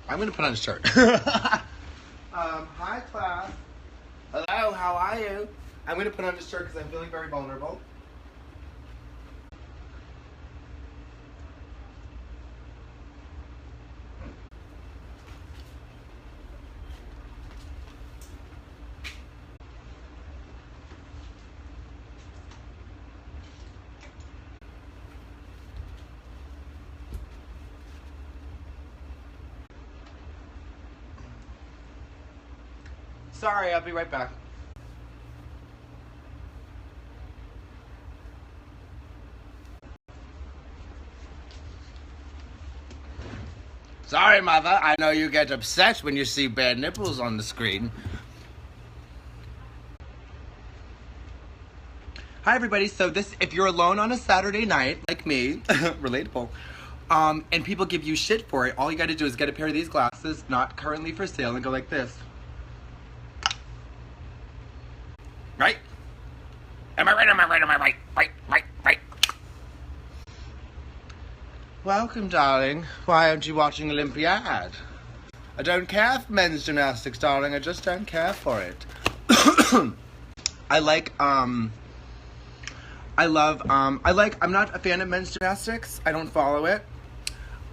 I'm gonna put on a shirt. Hi class. Hello, how are you? I'm gonna put on a shirt because I'm feeling very vulnerable. Sorry, I'll be right back. Sorry, Mother. I know you get upset when you see bare nipples on the screen. Hi, everybody. So if you're alone on a Saturday night, like me, relatable, and people give you shit for it, all you gotta do is get a pair of these glasses, not currently for sale, and go like this. Right? Am I right? Am I right? Am I right? Right. Welcome, darling. Why aren't you watching Olympiad? I don't care for men's gymnastics, darling. I just don't care for it. I'm not a fan of men's gymnastics. I don't follow it.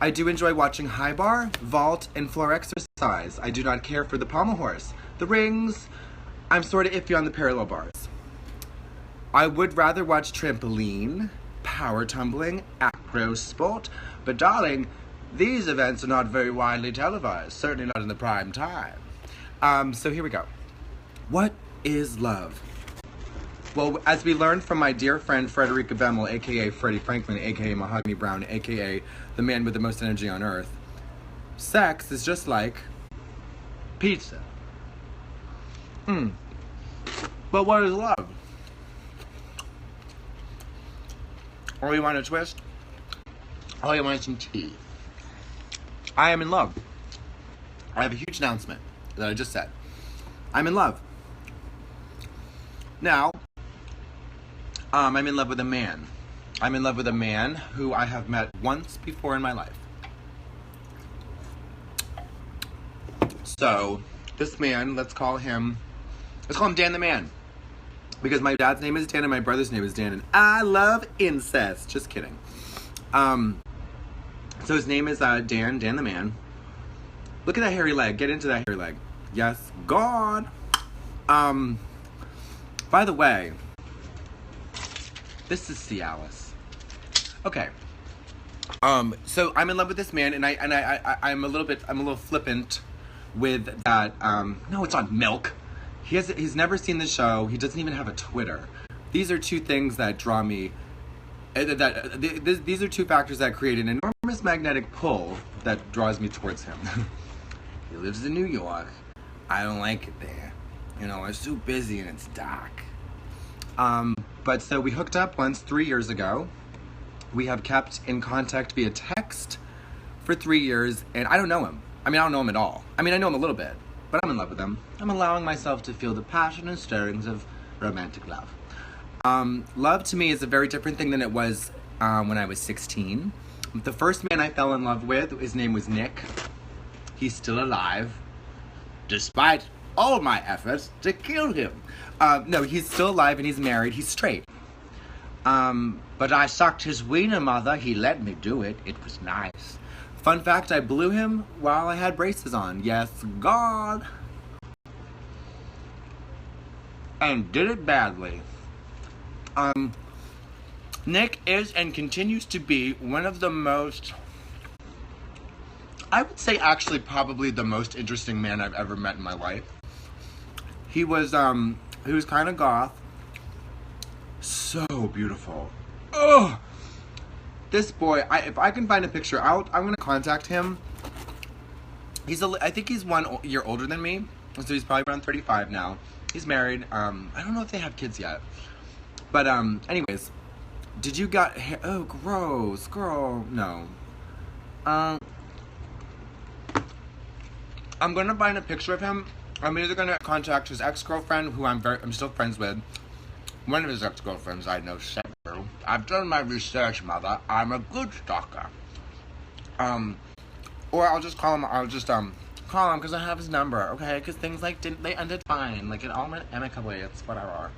I do enjoy watching high bar, vault, and floor exercise. I do not care for the pommel horse, the rings. I'm sort of iffy on the parallel bars. I would rather watch trampoline, power tumbling, acro sport, but darling, these events are not very widely televised, certainly not in the prime time. So here we go. What is love? Well, as we learned from my dear friend Frederica Bemmel, aka Freddie Franklin, aka Mahogany Brown, aka the man with the most energy on earth, sex is just like pizza. But what is love? Oh, you want a twist? Oh, you want some tea? I am in love. I have a huge announcement that I just said. I'm in love. Now, I'm in love with a man. I'm in love with a man who I have met once before in my life. So, this man, let's call him Dan the Man. Because my dad's name is Dan and my brother's name is Dan, and I love incest. Just kidding. So his name is Dan the Man. Look at that hairy leg. Get into that hairy leg. Yes, God. By the way, this is Cialis. Okay. So I'm in love with this man, and I'm a little flippant with that. No, it's on Milk. He's never seen the show. He doesn't even have a Twitter. These are two things that draw me. These are two factors that create an enormous magnetic pull that draws me towards him. He lives in New York. I don't like it there. You know, it's too busy and it's dark. But so we hooked up once 3 years ago. We have kept in contact via text for 3 years, and I don't know him. I mean, I don't know him at all. I mean, I know him a little bit, but I'm in love with him. I'm allowing myself to feel the passion and stirrings of romantic love. Love to me is a very different thing than it was when I was 16. The first man I fell in love with, his name was Nick. He's still alive, despite all my efforts to kill him. No, he's still alive and he's married. He's straight. But I sucked his wiener, mother. He let me do it. It was nice. Fun fact, I blew him while I had braces on. Yes, God. And did it badly. Nick is and continues to be one of the most, I would say actually probably the most interesting man I've ever met in my life. He was kind of goth. So beautiful. Oh, this boy, if I can find a picture, I'm going to contact him. I think he's 1 year older than me, so he's probably around 35 now. He's married. I don't know if they have kids yet. But, anyways, did you got hair? Oh, gross, girl. No. I'm going to find a picture of him. I'm either going to contact his ex-girlfriend, who I'm still friends with. One of his ex-girlfriends I know several. I've done my research, mother. I'm a good stalker. Or I'll just call him. I'll just call him because I have his number. Okay, because things like they ended fine. Like it all went amicably. It's whatever.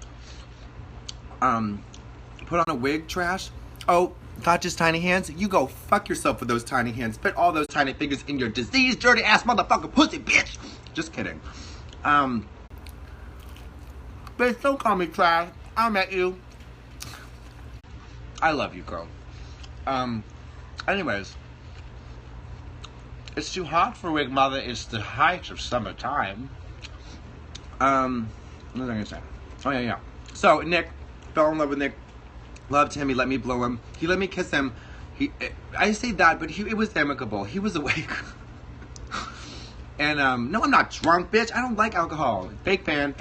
Put on a wig, trash. Oh, Katya's tiny hands. You go fuck yourself with those tiny hands. Fit all those tiny fingers in your diseased, dirty ass motherfucker pussy, bitch. Just kidding. Bitch, don't call me trash. I met you. I love you, girl. Anyways. It's too hot for wig, mother. It's the height of summertime. What was I gonna say? Oh, yeah. So, Nick, fell in love with Nick. Loved him. He let me blow him. He let me kiss him. I say that, but it was amicable. He was awake. And, no, I'm not drunk, bitch. I don't like alcohol. Fake fan.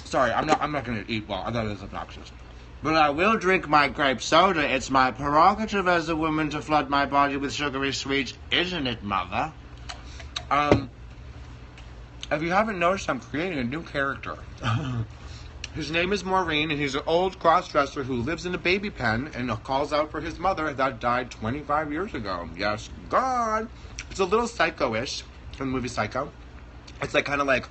Sorry, I'm not gonna eat well. I thought it was obnoxious. But I will drink my grape soda. It's my prerogative as a woman to flood my body with sugary sweets, isn't it, mother? If you haven't noticed, I'm creating a new character. His name is Maureen, and he's an old cross-dresser who lives in a baby pen and calls out for his mother that died 25 years ago. Yes, God. It's a little psycho-ish from the movie Psycho. It's like kind of like,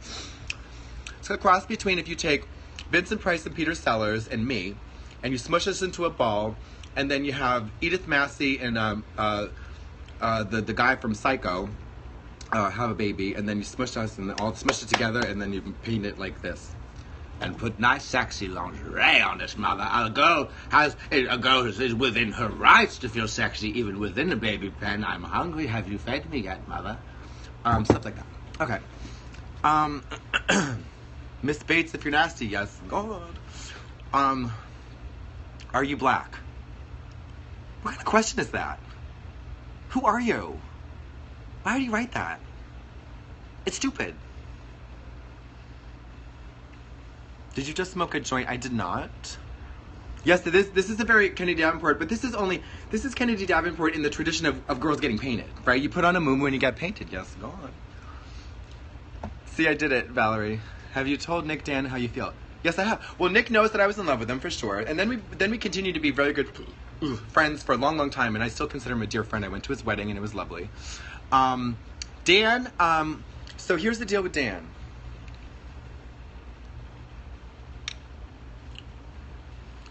it's a cross between if you take Vincent Price and Peter Sellers and me, and you smush us into a ball, and then you have Edith Massey and the guy from Psycho have a baby, and then you smush us and all smush it together, and then you paint it like this, and put nice sexy lingerie on this mother. A girl is within her rights to feel sexy even within the baby pen. I'm hungry. Have you fed me yet, mother? Stuff like that. Okay. Miss Bates, if you're nasty, yes. God. Are you black? What kind of question is that? Who are you? Why do you write that? It's stupid. Did you just smoke a joint? I did not. Yes, this is a very Kennedy Davenport, but this is Kennedy Davenport in the tradition of girls getting painted, right? You put on a muumuu and you get painted. Yes, go on. See, I did it, Valerie. Have you told Nick Dan how you feel? Yes, I have. Well, Nick knows that I was in love with him for sure, and then we continued to be very good friends for a long, long time, and I still consider him a dear friend. I went to his wedding, and it was lovely. Dan, so here's the deal with Dan.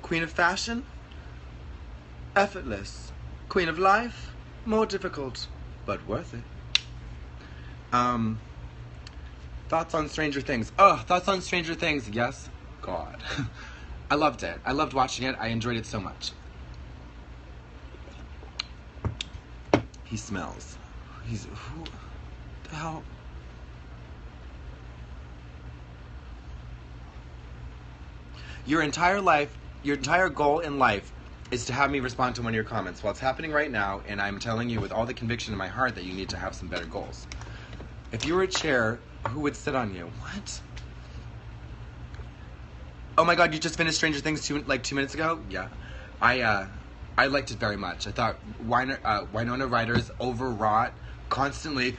Queen of fashion, effortless. Queen of life, more difficult, but worth it. Thoughts on Stranger Things. Thoughts on Stranger Things. Yes. God. I loved it. I loved watching it. I enjoyed it so much. He smells. Who the hell? Your entire goal in life is to have me respond to one of your comments. Well, it's happening right now, and I'm telling you with all the conviction in my heart that you need to have some better goals. If you were a chair, who would sit on you? What? Oh my God, you just finished Stranger Things 2 minutes ago? Yeah. I liked it very much. I thought Winona Ryder's overwrought, constantly.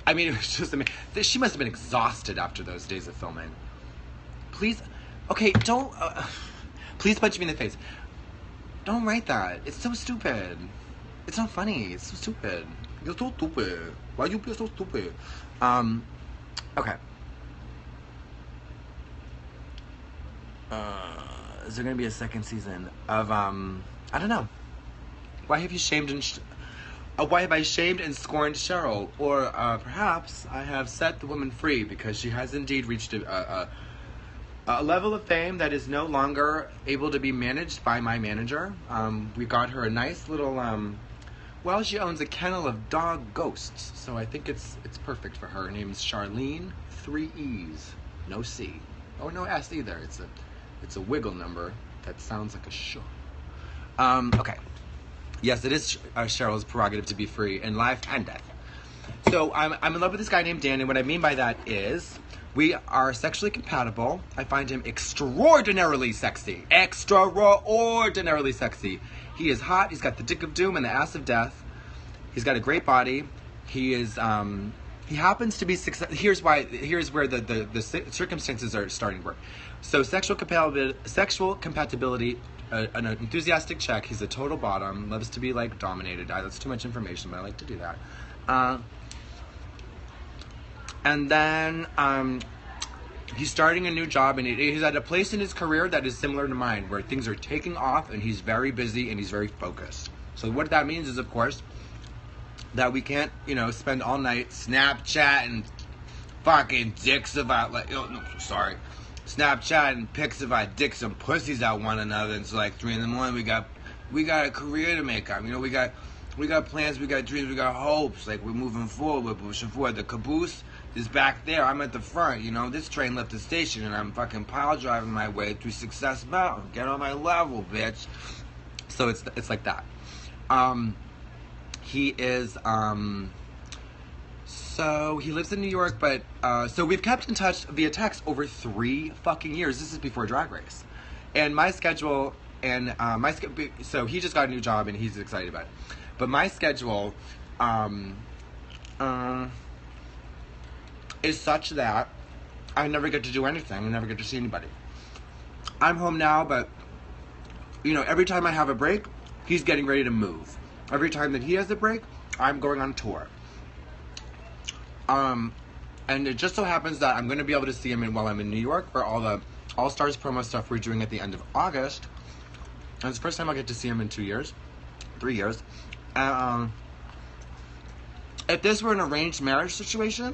I mean, it was just amazing. She must have been exhausted after those days of filming. Please, okay, don't, please punch me in the face. Don't write that. It's so stupid. It's not funny. It's so stupid. You're so stupid. Why you be so stupid? Okay. Is there gonna be a second season of, I don't know. Why have I shamed and scorned Cheryl? Or, perhaps I have set the woman free because she has indeed reached a level of fame that is no longer able to be managed by my manager. We got her a nice little, well, she owns a kennel of dog ghosts, so I think it's perfect for her. Her name's Charlene, 3 E's, no C. Oh, no S either. It's a wiggle number that sounds like a show. Okay. Yes, it is Cheryl's prerogative to be free in life and death. So I'm in love with this guy named Dan, and what I mean by that is we are sexually compatible. I find him extraordinarily sexy. Extraordinarily sexy. He is hot. He's got the dick of doom and the ass of death. He's got a great body. He is He happens to be success. Here's where the circumstances are starting to work. So sexual compatibility, an enthusiastic check. He's a total bottom. Loves to be like dominated. That's too much information, but I like to do that. And then he's starting a new job, and he's at a place in his career that is similar to mine, where things are taking off, and he's very busy and he's very focused. So what that means is, of course, that we can't, spend all night Snapchatting fucking dicks about, Snapchatting pics of our dicks and pussies at one another. And it's like 3 a.m. We got a career to make up. We got plans, we got dreams, we got hopes. Like, we're moving forward, we're pushing forward. The caboose is back there. I'm at the front. This train left the station, and I'm fucking pile driving my way through Success Mountain. Get on my level, bitch. So it's like that. He is, so he lives in New York, but, so we've kept in touch via text over 3 fucking years. This is before Drag Race. And my schedule, so he just got a new job and he's excited about it. But my schedule, is such that I never get to do anything. I never get to see anybody. I'm home now, but, every time I have a break, he's getting ready to move. Every time that he has a break, I'm going on tour. And it just so happens that I'm going to be able to see him while I'm in New York for all the All-Stars promo stuff we're doing at the end of August. And it's the first time I'll get to see him in 3 years. If this were an arranged marriage situation,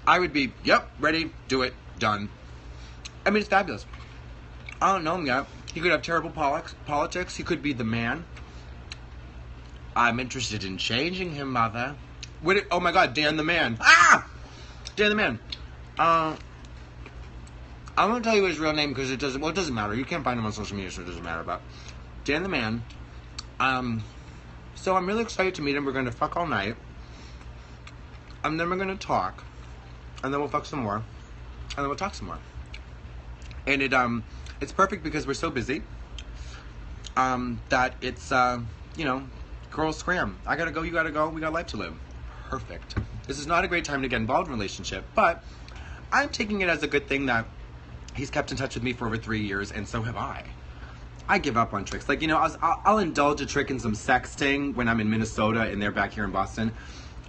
I would be, yep, ready, do it, done. I mean, it's fabulous. I don't know him yet. He could have terrible politics. He could be the man. I'm interested in changing him, mother. Oh my God, Dan the Man. Dan the Man. I'm going to tell you his real name because it doesn't matter. You can't find him on social media, so it doesn't matter. But Dan the Man. So I'm really excited to meet him. We're going to fuck all night. And then we're going to talk. And then we'll fuck some more. And then we'll talk some more. And it's perfect because we're so busy. That it's, girls scram. I gotta go, you gotta go, we got life to live. Perfect. This is not a great time to get involved in a relationship, but I'm taking it as a good thing that he's kept in touch with me for over 3 years, and so have I. I give up on tricks. Like, I'll indulge a trick in some sexting when I'm in Minnesota and they're back here in Boston,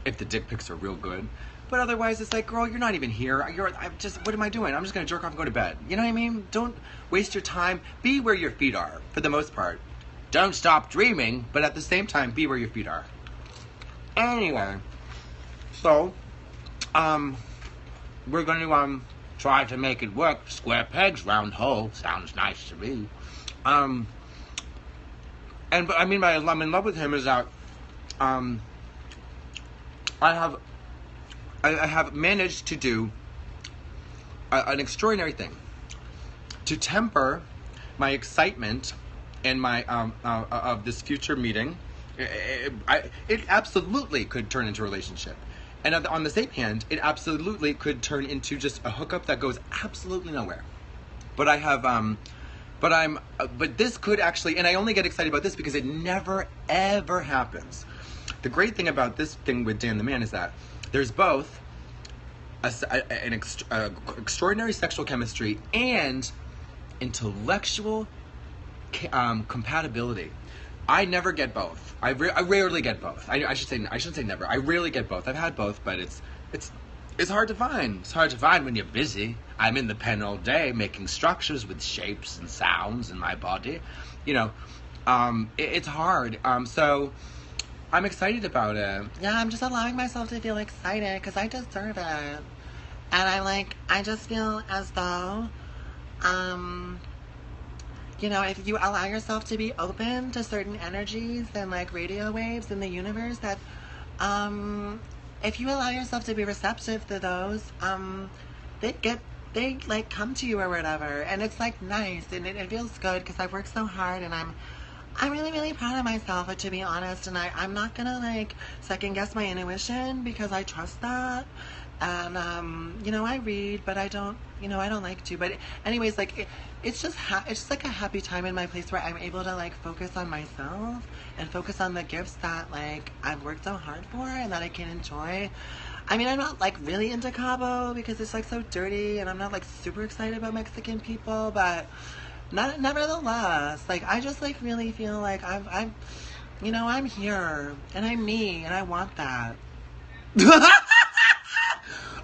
if the dick pics are real good. But otherwise, it's like, girl, you're not even here. What am I doing? I'm just gonna jerk off and go to bed. You know what I mean? Don't waste your time. Be where your feet are, for the most part. Don't stop dreaming, but at the same time, be where your feet are. Anyway, so, we're going to, try to make it work. Square pegs, round hole. Sounds nice to me. But I mean by I'm in love with him is that, I have managed to do an extraordinary thing. To temper my excitement and my of this future meeting, it absolutely could turn into a relationship. And on the same hand, it absolutely could turn into just a hookup that goes absolutely nowhere. But I have, but this could actually, and I only get excited about this because it never ever happens. The great thing about this thing with Dan the Man is that there's both an extraordinary sexual chemistry and intellectual compatibility. I never get both. I rarely get both. I shouldn't say never. I rarely get both. I've had both, but it's hard to find. It's hard to find when you're busy. I'm in the pen all day making structures with shapes and sounds in my body. It's hard. So I'm excited about it. Yeah, I'm just allowing myself to feel excited because I deserve it. And I just feel as though, if you allow yourself to be open to certain energies and radio waves in the universe, that if you allow yourself to be receptive to those, they come to you or whatever, and it's nice and it feels good because I've worked so hard and I'm really, really proud of myself, to be honest, and I'm not gonna second guess my intuition because I trust that, And, you know, I read, but I don't, you know, I don't like to. But anyways, like, it's just it's just like a happy time in my place where I'm able to, like, focus on myself and focus on the gifts that, like, I've worked so hard for and that I can enjoy. I mean, I'm not, like, really into Cabo because it's, like, so dirty, and I'm not, like, super excited about Mexican people, but nevertheless, like, I just, like, really feel like I'm you know, I'm here, and I'm me, and I want that.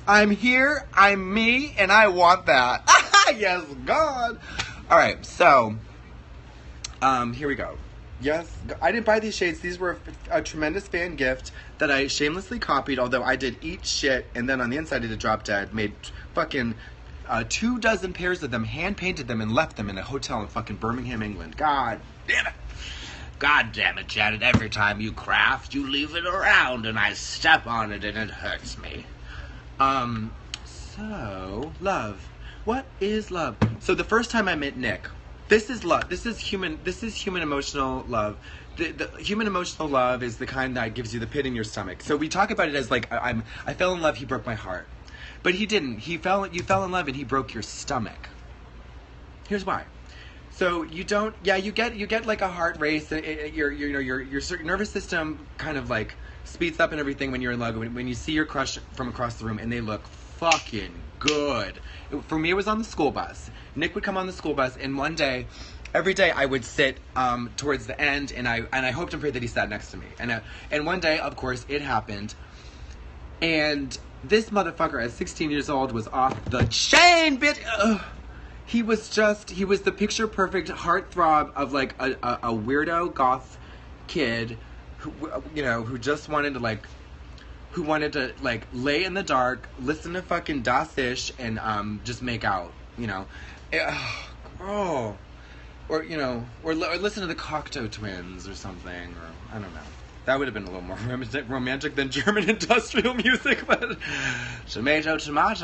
I'm here, I'm me, and I want that. Yes, God. All right, so, here we go. Yes, I didn't buy these shades. These were a tremendous fan gift that I shamelessly copied, although I did eat shit, and then on the inside I did drop dead, made fucking 24 pairs of them, hand-painted them, and left them in a hotel in fucking Birmingham, England. God damn it. God damn it, Janet. Every time you craft, you leave it around, and I step on it, and it hurts me. So, love. What is love? So the first time I met Nick, this is love. This is human emotional love. The human emotional love is the kind that gives you the pit in your stomach. So we talk about it as like, I fell in love, he broke my heart. But he didn't. You fell in love and he broke your stomach. Here's why. So you don't, you get like a heart race. Your nervous system kind of like speeds up and everything when you're in love. When you see your crush from across the room and they look fucking good. For me, it was on the school bus. Nick would come on the school bus, and one day, every day I would sit towards the end, and I hoped and prayed that he sat next to me. And one day, of course, it happened. And this motherfucker at 16 years old was off the chain, bitch. He was the picture perfect heartthrob of like a weirdo goth kid who just wanted to lay in the dark, listen to fucking Das Ish, and just make out, or listen to the Cocteau Twins or something, or I don't know. That would have been a little more romantic than German industrial music, but tomato,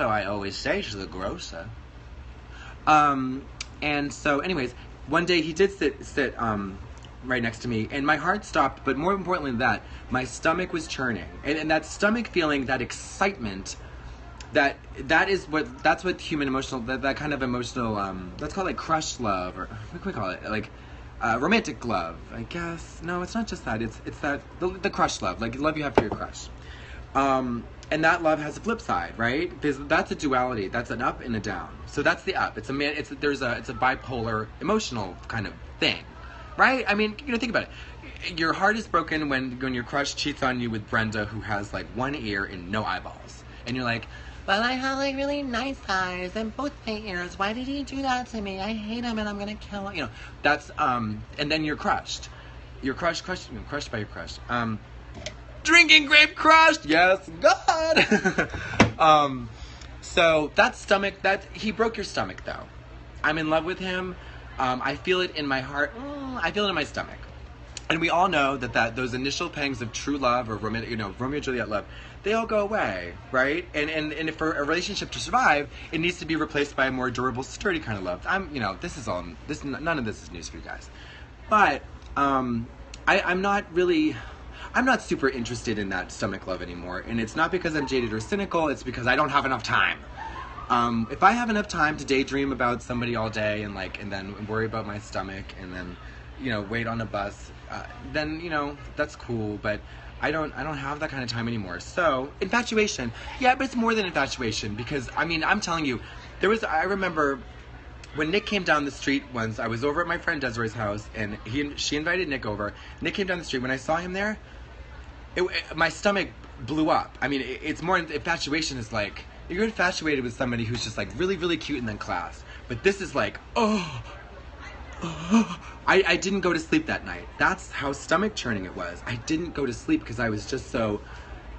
I always say to the grocer. And so, anyways, one day he did sit right next to me, and my heart stopped, but more importantly than that, my stomach was churning. And that stomach feeling, that excitement, that's what human emotional, that kind of emotional, let's call it like crush love, or what can we call it? Like, romantic love, I guess. No, it's not just that. It's that, the crush love, like love you have for your crush. And that love has a flip side, right? That's a duality. That's an up and a down. So that's the up. It's a bipolar emotional kind of thing, right? I mean, think about it. Your heart is broken when your crush cheats on you with Brenda, who has like one ear and no eyeballs, and you're like, well, I have like really nice eyes and both my ears. Why did he do that to me? I hate him and I'm gonna kill him. That's and then you're crushed. You're crushed by your crush. Drinking grape crushed. Yes, God. So that stomach, he broke your stomach though. I'm in love with him. I feel it in my heart. I feel it in my stomach. And we all know that those initial pangs of true love or Romeo and Juliet love, they all go away, right? And for a relationship to survive, it needs to be replaced by a more durable, sturdy kind of love. None of this is news for you guys. But I'm not super interested in that stomach love anymore. And it's not because I'm jaded or cynical, it's because I don't have enough time. If I have enough time to daydream about somebody all day and then worry about my stomach and then, wait on a bus, then, that's cool, but I don't have that kind of time anymore. So, infatuation. Yeah, but it's more than infatuation because, I'm telling you, I remember when Nick came down the street once, I was over at my friend Desiree's house, and she invited Nick over. Nick came down the street. When I saw him there, my stomach blew up. It's more, infatuation is like, you're infatuated with somebody who's just like really, really cute and then class. But this is like, I didn't go to sleep that night. That's how stomach churning it was. I didn't go to sleep because I was just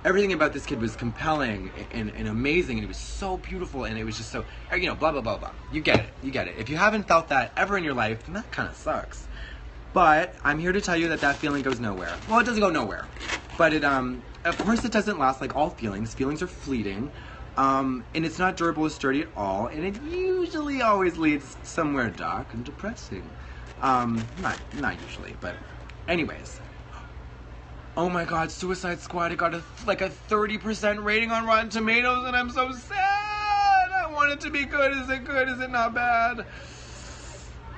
everything about this kid was compelling and amazing, and it was so beautiful, and it was just so, blah, blah, blah, blah. You get it. If you haven't felt that ever in your life, then that kind of sucks. But I'm here to tell you that feeling goes nowhere. Well, it doesn't go nowhere. But of course it doesn't last like all feelings. Feelings are fleeting. And it's not durable or sturdy at all. And it usually always leads somewhere dark and depressing. Not usually, but anyways. Oh my God, Suicide Squad, it got like a 30% rating on Rotten Tomatoes, and I'm so sad. I want it to be good. Is it good? Is it not bad?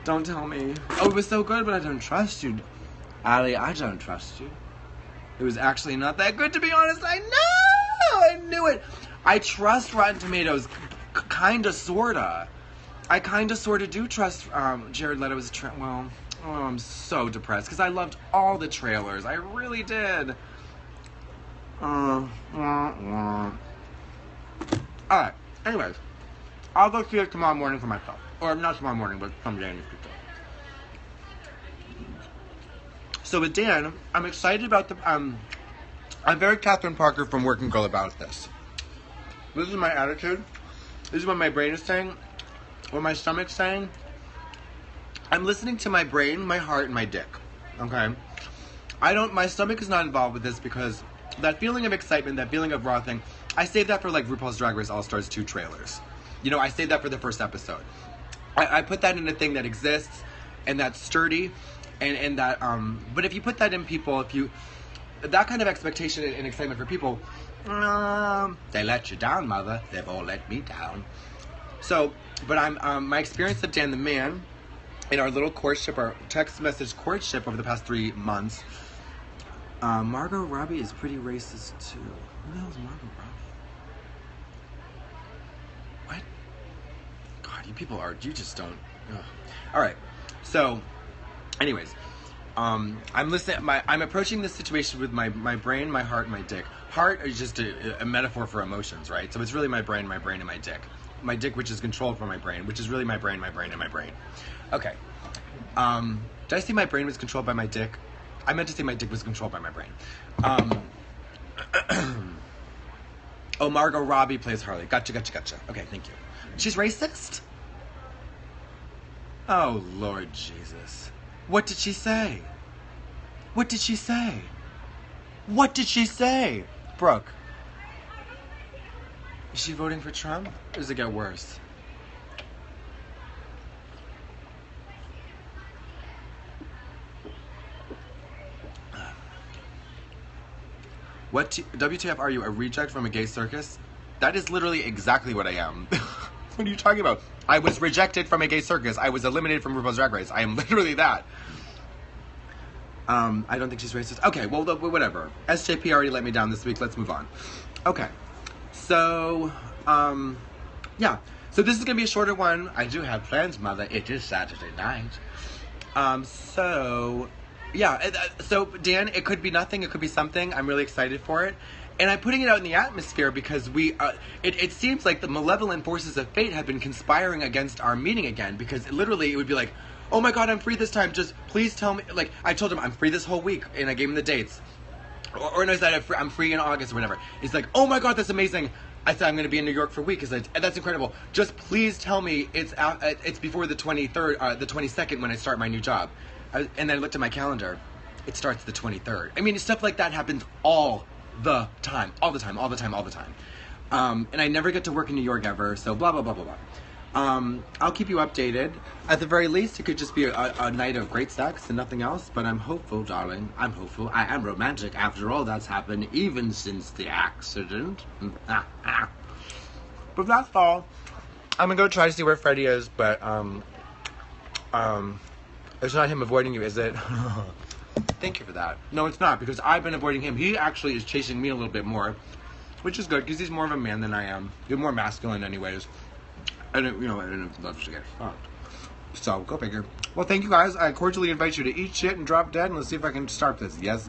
Don't tell me. Oh, it was so good, but I don't trust you. Allie, I don't trust you. It was actually not that good, to be honest. I know! I knew it. I trust Rotten Tomatoes, kinda, sorta. I kinda, sorta do trust Jared Leto's well, oh, I'm so depressed, because I loved all the trailers. I really did. Alright, anyways. I'll go see it tomorrow morning for myself. Or not tomorrow morning, but someday in the future. So with Dan, I'm excited about the, I'm very Catherine Parker from Working Girl about this. This is my attitude. This is what my brain is saying. What my stomach's saying. I'm listening to my brain, my heart, and my dick. Okay? My stomach is not involved with this because that feeling of excitement, that feeling of raw thing, I saved that for like RuPaul's Drag Race All-Stars 2 trailers. You know, I saved that for the first episode. I put that in a thing that exists and that's sturdy and that, but if you put that in people, that kind of expectation and excitement for people, they let you down, mother. They've all let me down. So, but my experience of Dan the Man in our little courtship, our text message courtship over the past 3 months, Margot Robbie is pretty racist too. Who the hell is Margot Robbie? What? God, you just don't. Ugh. All right. So, anyways, I'm approaching this situation with my brain, my heart, and my dick. Heart is just a metaphor for emotions, right? So it's really my brain, and my dick. My dick, which is controlled from my brain, which is really my brain, and my brain. Okay. Did I say my brain was controlled by my dick? I meant to say my dick was controlled by my brain. Oh, Margot Robbie plays Harley. Gotcha. Okay, thank you. She's racist? Oh, Lord Jesus. What did she say? What did she say? Brooke, is she voting for Trump? Or does it get worse? WTF are you, a reject from a gay circus? That is literally exactly what I am. What are you talking about? I was rejected from a gay circus. I was eliminated from RuPaul's Drag Race. I am literally that. I don't think she's racist. Okay, well, whatever. SJP already let me down this week. Let's move on. Okay. So, yeah. So this is going to be a shorter one. I do have plans, mother. It is Saturday night. So, yeah. So, Dan, it could be nothing. It could be something. I'm really excited for it. And I'm putting it out in the atmosphere because it seems like the malevolent forces of fate have been conspiring against our meeting again, because literally it would be like, oh my God, I'm free this time. Just please tell me. Like, I told him I'm free this whole week, and I gave him the dates. Or no, I said I'm free in August or whatever. He's like, oh my God, that's amazing. I said I'm going to be in New York for a week. That's incredible. Just please tell me it's before the 23rd, the 22nd when I start my new job. And then I looked at my calendar. It starts the 23rd. I mean, stuff like that happens all the time. And I never get to work in New York ever, so blah, blah, blah, blah, blah. I'll keep you updated. At the very least, it could just be a night of great sex and nothing else, but I'm hopeful, darling. I'm hopeful. I am romantic. After all, that's happened even since the accident. But that's all. I'm gonna go try to see where Freddie is, but, it's not him avoiding you, is it? Thank you for that. No, it's not, because I've been avoiding him. He actually is chasing me a little bit more, which is good, because he's more of a man than I am. He's more masculine anyways. I don't love to get fucked. So, go figure. Well, thank you guys. I cordially invite you to eat shit and drop dead, and let's see if I can start this. Yes.